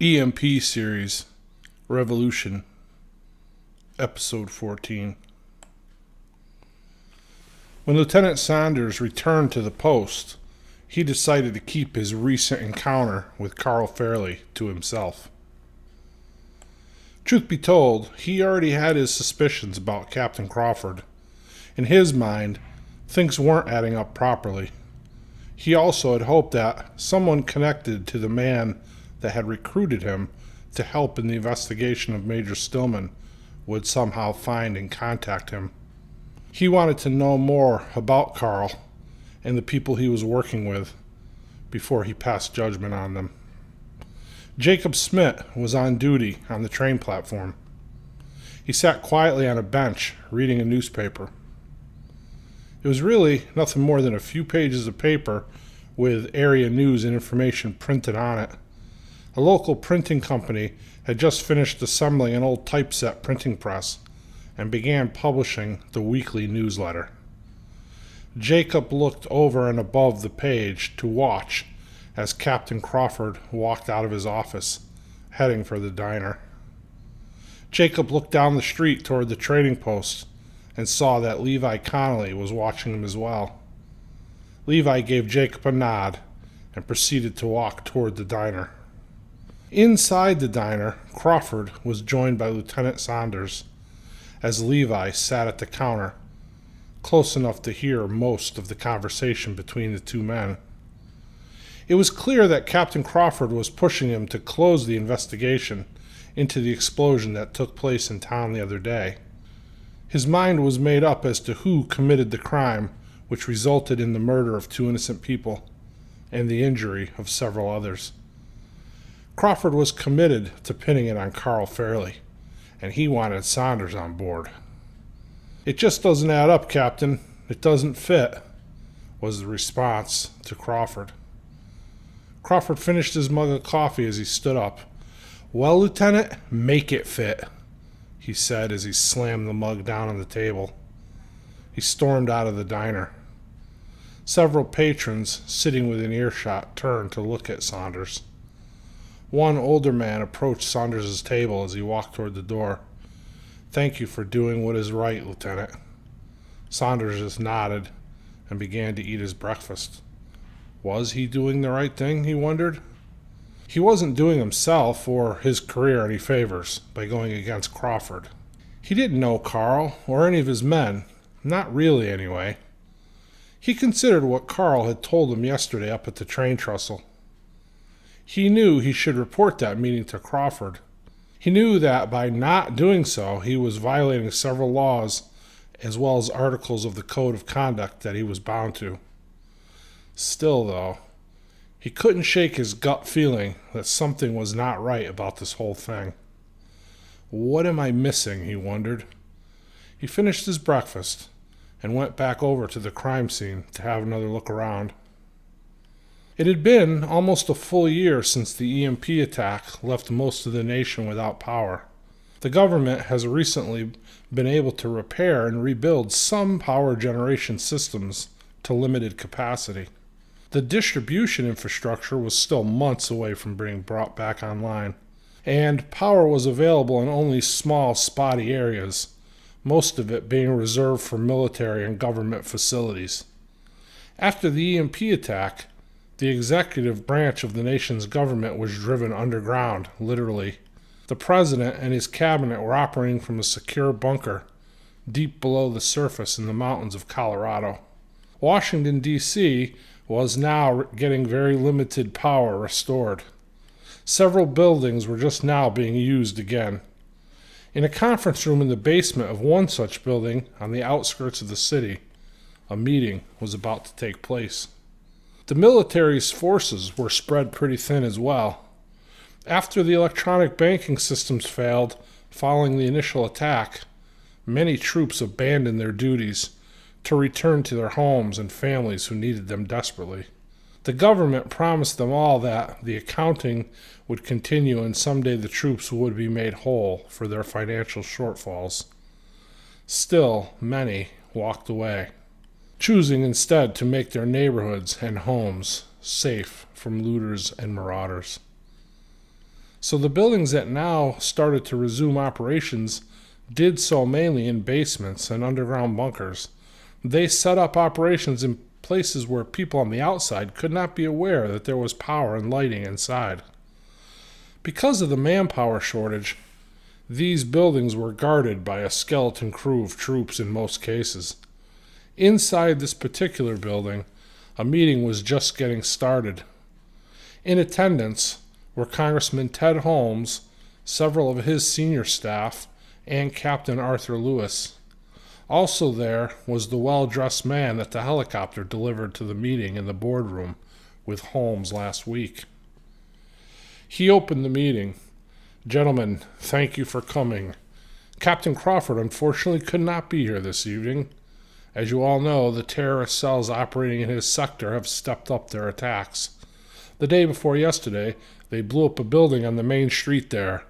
EMP Series Revolution, Episode 14. When Lieutenant Saunders returned to the post, he decided to keep his recent encounter with Carl Fairley to himself. Truth be told, he already had his suspicions about Captain Crawford. In his mind, things weren't adding up properly. He also had hoped that someone connected to the man that had recruited him to help in the investigation of Major Stillman would somehow find and contact him. He wanted to know more about Carl and the people he was working with before he passed judgment on them. Jacob Smith was on duty on the train platform. He sat quietly on a bench reading a newspaper. It was really nothing more than a few pages of paper with area news and information printed on it. A local printing company had just finished assembling an old typeset printing press and began publishing the weekly newsletter. Jacob looked over and above the page to watch as Captain Crawford walked out of his office, heading for the diner. Jacob looked down the street toward the trading post and saw that Levi Connolly was watching him as well. Levi gave Jacob a nod and proceeded to walk toward the diner. Inside the diner, Crawford was joined by Lieutenant Saunders, as Levi sat at the counter, close enough to hear most of the conversation between the two men. It was clear that Captain Crawford was pushing him to close the investigation into the explosion that took place in town the other day. His mind was made up as to who committed the crime which resulted in the murder of two innocent people and the injury of several others. Crawford was committed to pinning it on Carl Fairley, and he wanted Saunders on board. "It just doesn't add up, Captain. It doesn't fit," was the response to Crawford. Crawford finished his mug of coffee as he stood up. "Well, Lieutenant, make it fit," he said as he slammed the mug down on the table. He stormed out of the diner. Several patrons sitting within earshot turned to look at Saunders. One older man approached Saunders' table as he walked toward the door. "Thank you for doing what is right, Lieutenant." Saunders just nodded and began to eat his breakfast. Was he doing the right thing, he wondered? He wasn't doing himself or his career any favors by going against Crawford. He didn't know Carl or any of his men, not really anyway. He considered what Carl had told him yesterday up at the train trestle. He knew he should report that meeting to Crawford. He knew that by not doing so, he was violating several laws as well as articles of the Code of Conduct that he was bound to. Still, though, he couldn't shake his gut feeling that something was not right about this whole thing. What am I missing, he wondered. He finished his breakfast and went back over to the crime scene to have another look around. It had been almost a full year since the EMP attack left most of the nation without power. The government has recently been able to repair and rebuild some power generation systems to limited capacity. The distribution infrastructure was still months away from being brought back online, and power was available in only small, spotty areas, most of it being reserved for military and government facilities. After the EMP attack, the executive branch of the nation's government was driven underground, literally. The president and his cabinet were operating from a secure bunker deep below the surface in the mountains of Colorado. Washington, D.C. was now getting very limited power restored. Several buildings were just now being used again. In a conference room in the basement of one such building on the outskirts of the city, a meeting was about to take place. The military's forces were spread pretty thin as well. After the electronic banking systems failed following the initial attack, many troops abandoned their duties to return to their homes and families who needed them desperately. The government promised them all that the accounting would continue and someday the troops would be made whole for their financial shortfalls. Still, many walked away, choosing instead to make their neighborhoods and homes safe from looters and marauders. So the buildings that now started to resume operations did so mainly in basements and underground bunkers. They set up operations in places where people on the outside could not be aware that there was power and lighting inside. Because of the manpower shortage, these buildings were guarded by a skeleton crew of troops in most cases. Inside this particular building, a meeting was just getting started. In attendance were Congressman Ted Holmes, several of his senior staff, and Captain Arthur Lewis. Also there was the well-dressed man that the helicopter delivered to the meeting in the boardroom with Holmes last week. He opened the meeting. "Gentlemen, thank you for coming. Captain Crawford unfortunately could not be here this evening. As you all know, the terrorist cells operating in his sector have stepped up their attacks. The day before yesterday, they blew up a building on the main street there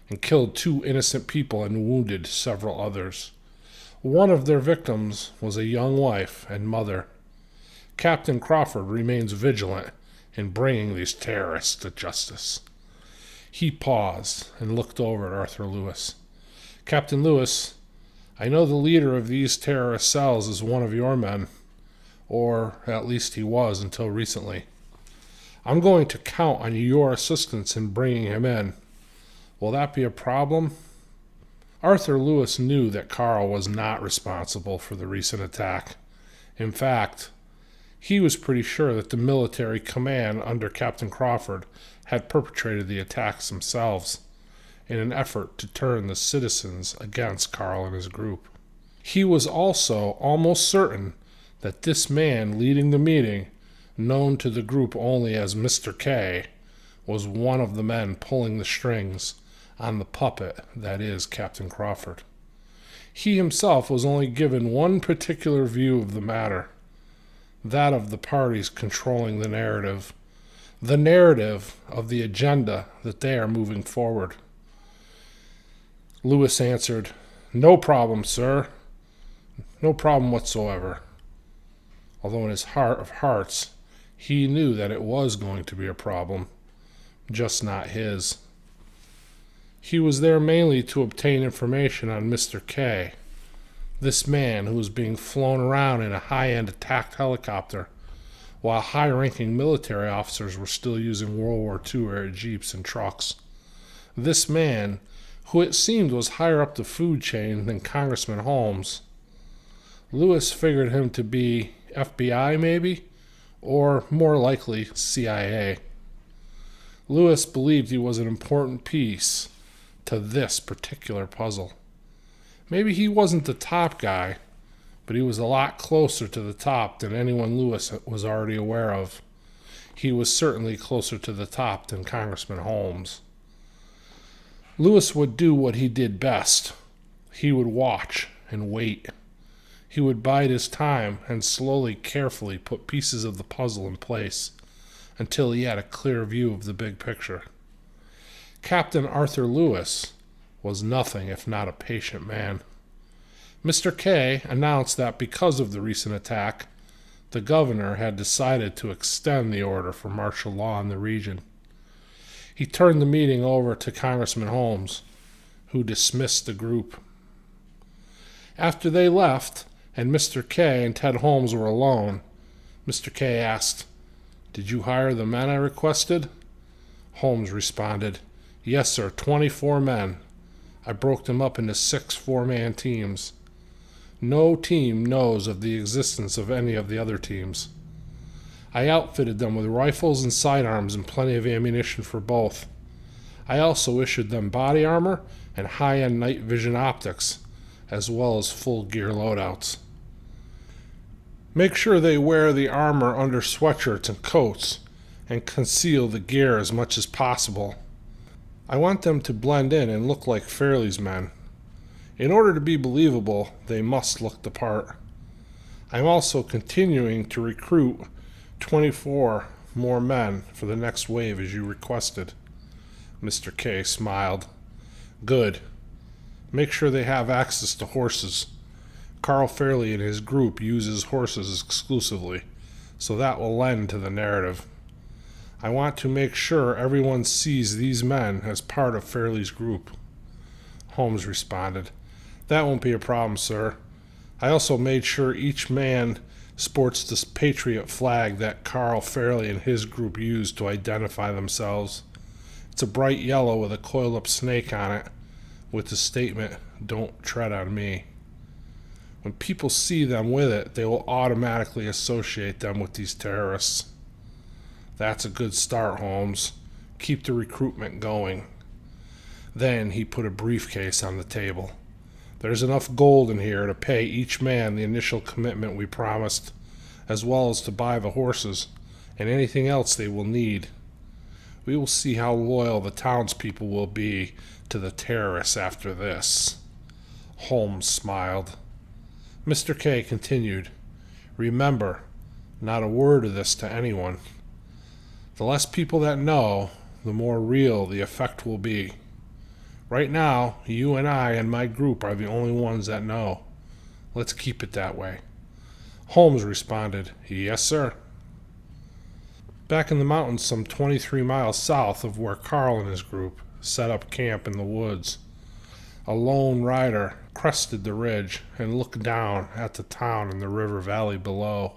and killed 2 innocent people and wounded several others. One of their victims was a young wife and mother. Captain Crawford remains vigilant in bringing these terrorists to justice." He paused and looked over at Arthur Lewis. "Captain Lewis, I know the leader of these terrorist cells is one of your men, or at least he was until recently. I'm going to count on your assistance in bringing him in. Will that be a problem?" Arthur Lewis knew that Carl was not responsible for the recent attack. In fact, he was pretty sure that the military command under Captain Crawford had perpetrated the attacks themselves in an effort to turn the citizens against Carl and his group. He was also almost certain that this man leading the meeting, known to the group only as Mr. K, was one of the men pulling the strings on the puppet that is Captain Crawford. He himself was only given one particular view of the matter, that of the parties controlling the narrative of the agenda that they are moving forward. Lewis answered, "No problem, sir. No problem whatsoever." Although in his heart of hearts, he knew that it was going to be a problem, just not his. He was there mainly to obtain information on Mr. K, this man who was being flown around in a high-end attack helicopter, while high-ranking military officers were still using World War II-era jeeps and trucks. This man, who it seemed was higher up the food chain than Congressman Holmes. Lewis figured him to be FBI maybe, or more likely CIA. Lewis believed he was an important piece to this particular puzzle. Maybe he wasn't the top guy, but he was a lot closer to the top than anyone Lewis was already aware of. He was certainly closer to the top than Congressman Holmes. Lewis would do what he did best. He would watch and wait. He would bide his time and slowly, carefully put pieces of the puzzle in place until he had a clear view of the big picture. Captain Arthur Lewis was nothing if not a patient man. Mr. K announced that because of the recent attack, the governor had decided to extend the order for martial law in the region. He turned the meeting over to Congressman Holmes, who dismissed the group. After they left, and Mr. K and Ted Holmes were alone, Mr. K asked, "Did you hire the men I requested?" Holmes responded, "Yes, sir, 24 men. I broke them up into 6 four-man teams. No team knows of the existence of any of the other teams. I outfitted them with rifles and sidearms and plenty of ammunition for both. I also issued them body armor and high-end night vision optics, as well as full gear loadouts. Make sure they wear the armor under sweatshirts and coats, and conceal the gear as much as possible. I want them to blend in and look like Fairley's men. In order to be believable, they must look the part. I'm also continuing to recruit 24 more men for the next wave as you requested." Mr. K smiled. "Good. Make sure they have access to horses. Carl Fairley and his group uses horses exclusively, so that will lend to the narrative. I want to make sure everyone sees these men as part of Fairley's group. Holmes responded, That won't be a problem, sir. I also made sure each man sports this Patriot flag that Carl Fairley and his group used to identify themselves. It's a bright yellow with a coiled up snake on it, with the statement, Don't tread on me. When people see them with it, they will automatically associate them with these terrorists. That's a good start, Holmes. Keep the recruitment going. Then he put a briefcase on the table. There's enough gold in here to pay each man the initial commitment we promised, as well as to buy the horses and anything else they will need. We will see how loyal the townspeople will be to the terrorists after this. Holmes smiled. Mr. K continued, Remember, not a word of this to anyone. The less people that know, the more real the effect will be. Right now, you and I and my group are the only ones that know. Let's keep it that way. Holmes responded, Yes, sir. Back in the mountains some 23 miles south of where Carl and his group set up camp in the woods, a lone rider crested the ridge and looked down at the town and the river valley below.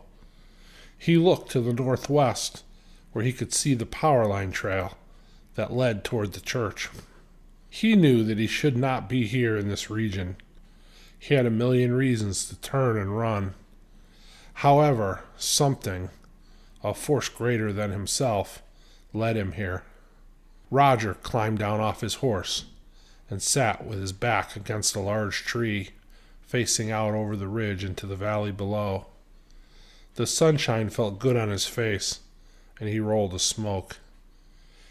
He looked to the northwest, where he could see the power line trail that led toward the church. He knew that he should not be here in this region. He had a million reasons to turn and run. However, something, a force greater than himself, led him here. Roger climbed down off his horse and sat with his back against a large tree, facing out over the ridge into the valley below. The sunshine felt good on his face, and he rolled a smoke.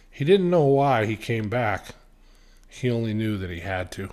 He didn't know why he came back. He only knew that he had to.